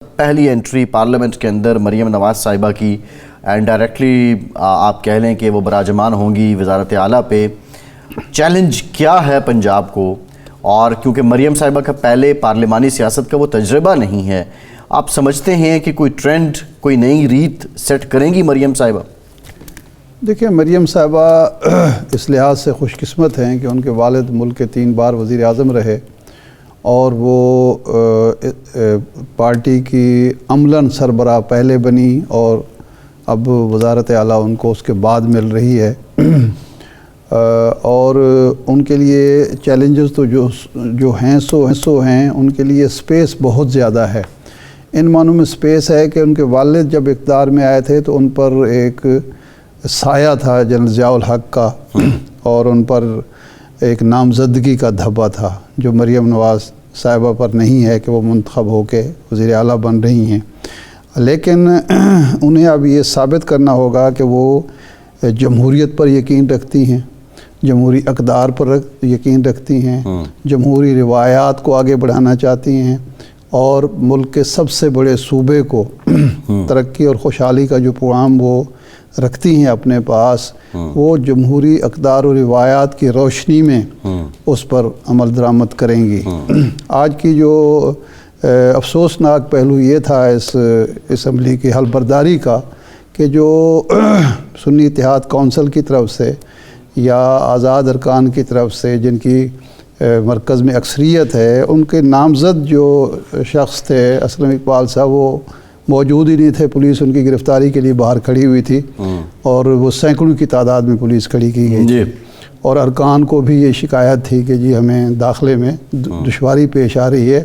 پہلی entry parliament کے اندر مریم نواز صاحبہ کی اینڈ ڈائریکٹلی آپ کہہ لیں کہ وہ براجمان ہوں گی وزارت اعلیٰ پہ. چیلنج کیا ہے پنجاب کو؟ اور کیونکہ مریم صاحبہ کا پہلے پارلیمانی سیاست کا وہ تجربہ نہیں ہے، آپ سمجھتے ہیں کہ کوئی ٹرینڈ، کوئی نئی ریت سیٹ کریں گی مریم صاحبہ؟ دیکھیں، مریم صاحبہ اس لحاظ سے خوش قسمت ہیں کہ ان کے والد ملک کے 3 بار وزیر اعظم رہے اور وہ پارٹی کی عملاً سربراہ پہلے بنی اور اب وزارت اعلیٰ ان کو اس کے بعد مل رہی ہے. اور ان کے لیے چیلنجز تو جو ہیں سو ہیں. ان کے لیے سپیس بہت زیادہ ہے. ان معنوں میں سپیس ہے کہ ان کے والد جب اقتدار میں آئے تھے تو ان پر ایک سایہ تھا جنرل ضیاء الحق کا، اور ان پر ایک نامزدگی کا دھبا تھا جو مریم نواز صاحبہ پر نہیں ہے کہ وہ منتخب ہو کے وزیر اعلیٰ بن رہی ہیں. لیکن انہیں اب یہ ثابت کرنا ہوگا کہ وہ جمہوریت پر یقین رکھتی ہیں، جمہوری اقدار پر یقین رکھتی ہیں، جمہوری روایات کو آگے بڑھانا چاہتی ہیں، اور ملک کے سب سے بڑے صوبے کو ترقی اور خوشحالی کا جو پیغام وہ رکھتی ہیں اپنے پاس، وہ جمہوری اقدار و روایات کی روشنی میں اس پر عمل درآمد کریں گی. آج کی جو افسوسناک پہلو یہ تھا اس اسمبلی کی حل برداری کا کہ جو سنی اتحاد کونسل کی طرف سے یا آزاد ارکان کی طرف سے جن کی مرکز میں اکثریت ہے، ان کے نامزد جو شخص تھے اسلم اقبال صاحب، وہ موجود ہی نہیں تھے. پولیس ان کی گرفتاری کے لیے باہر کھڑی ہوئی تھی اور وہ سینکڑوں کی تعداد میں پولیس کھڑی کی گئی تھی. اور ارکان کو بھی یہ شکایت تھی کہ جی ہمیں داخلے میں دشواری پیش آ رہی ہے.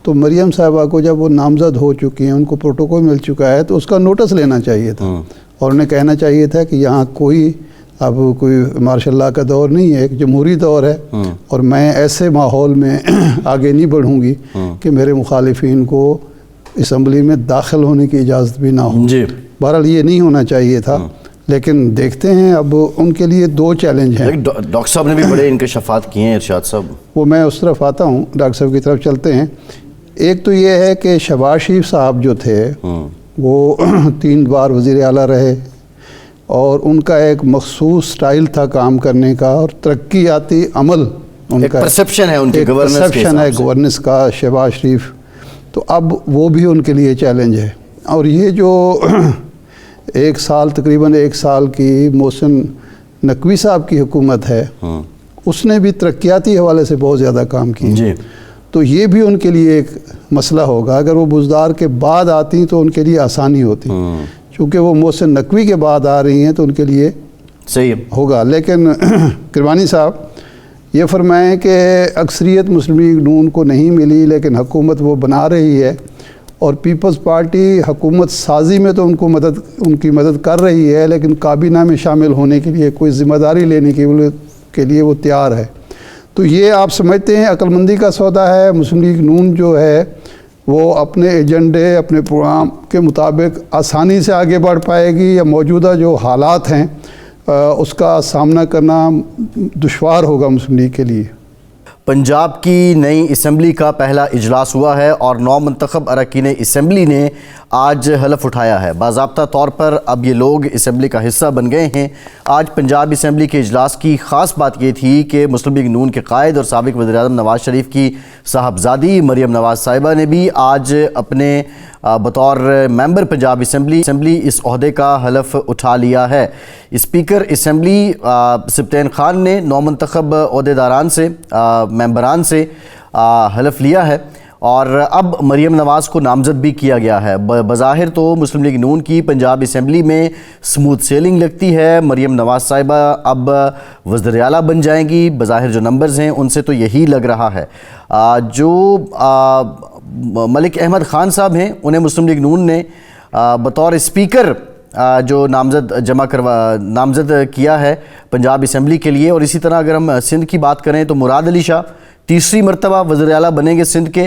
تو مریم صاحبہ کو جب وہ نامزد ہو چکی ہیں، ان کو پروٹوکول مل چکا ہے، تو اس کا نوٹس لینا چاہیے تھا اور انہیں کہنا چاہیے تھا کہ یہاں کوئی مارشل لاء کا دور نہیں ہے، ایک جمہوری دور ہے، اور میں ایسے ماحول میں آگے نہیں بڑھوں گی کہ میرے مخالفین کو اسمبلی میں داخل ہونے کی اجازت بھی نہ ہو. بہرحال یہ نہیں ہونا چاہیے تھا. لیکن دیکھتے ہیں اب ان کے لیے 2 چیلنج ہیں. ڈاکٹر صاحب نے بھی بڑے انکشافات کیے ہیں ارشاد صاحب. وہ میں اس طرف آتا ہوں، ڈاکٹر صاحب کی طرف چلتے ہیں. ایک تو یہ ہے کہ شہباز شریف صاحب جو تھے وہ 3 بار وزیر اعلیٰ رہے اور ان کا ایک مخصوص سٹائل تھا کام کرنے کا، اور ترقیاتی عمل ان کا پرسپشن ہے، ان کی گورننس کا شہباز شریف. تو اب وہ بھی ان کے لیے چیلنج ہے. اور یہ جو تقریباً 1 سال کی محسن نقوی صاحب کی حکومت ہے، اس نے بھی ترقیاتی حوالے سے بہت زیادہ کام کیا. تو یہ بھی ان کے لیے ایک مسئلہ ہوگا. اگر وہ بزدار کے بعد آتی تو ان کے لیے آسانی ہوتی، چونکہ وہ محسن نقوی کے بعد آ رہی ہیں تو ان کے لیے صحیح ہوگا. لیکن کرمانی صاحب یہ فرمائیں کہ اکثریت مسلم لیگ نون کو نہیں ملی، لیکن حکومت وہ بنا رہی ہے، اور پیپلز پارٹی حکومت سازی میں تو ان کی مدد کر رہی ہے، لیکن کابینہ میں شامل ہونے کے لیے کوئی ذمہ داری لینے کے لیے وہ تیار ہے. تو یہ آپ سمجھتے ہیں عقل مندی کا سودا ہے؟ مسلم لیگ نون جو ہے وہ اپنے ایجنڈے، اپنے پروگرام کے مطابق آسانی سے آگے بڑھ پائے گی، یا موجودہ جو حالات ہیں اس کا سامنا کرنا دشوار ہوگا مسلم لیگ کے لیے؟ پنجاب کی نئی اسمبلی کا پہلا اجلاس ہوا ہے اور 9 منتخب اراکین اسمبلی نے آج حلف اٹھایا ہے. باضابطہ طور پر اب یہ لوگ اسمبلی کا حصہ بن گئے ہیں. آج پنجاب اسمبلی کے اجلاس کی خاص بات یہ تھی کہ مسلم لیگ نون کے قائد اور سابق وزیر اعظم نواز شریف کی صاحبزادی مریم نواز صاحبہ نے بھی آج اپنے بطور ممبر پنجاب اسمبلی اس عہدے کا حلف اٹھا لیا ہے. اسپیکر اسمبلی سبطین خان نے 9 منتخب عہدیداران سے ممبران سے حلف لیا ہے، اور اب مریم نواز کو نامزد بھی کیا گیا ہے. بظاہر تو مسلم لیگ نون کی پنجاب اسمبلی میں سموتھ سیلنگ لگتی ہے. مریم نواز صاحبہ اب وزیر اعلیٰ بن جائیں گی. بظاہر جو نمبرز ہیں ان سے تو یہی لگ رہا ہے. جو ملک احمد خان صاحب ہیں، انہیں مسلم لیگ نون نے بطور اسپیکر جو نامزد کیا ہے پنجاب اسمبلی کے لیے. اور اسی طرح اگر ہم سندھ کی بات کریں تو مراد علی شاہ تیسری مرتبہ وزیر اعلیٰ بنیں گے سندھ کے.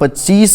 25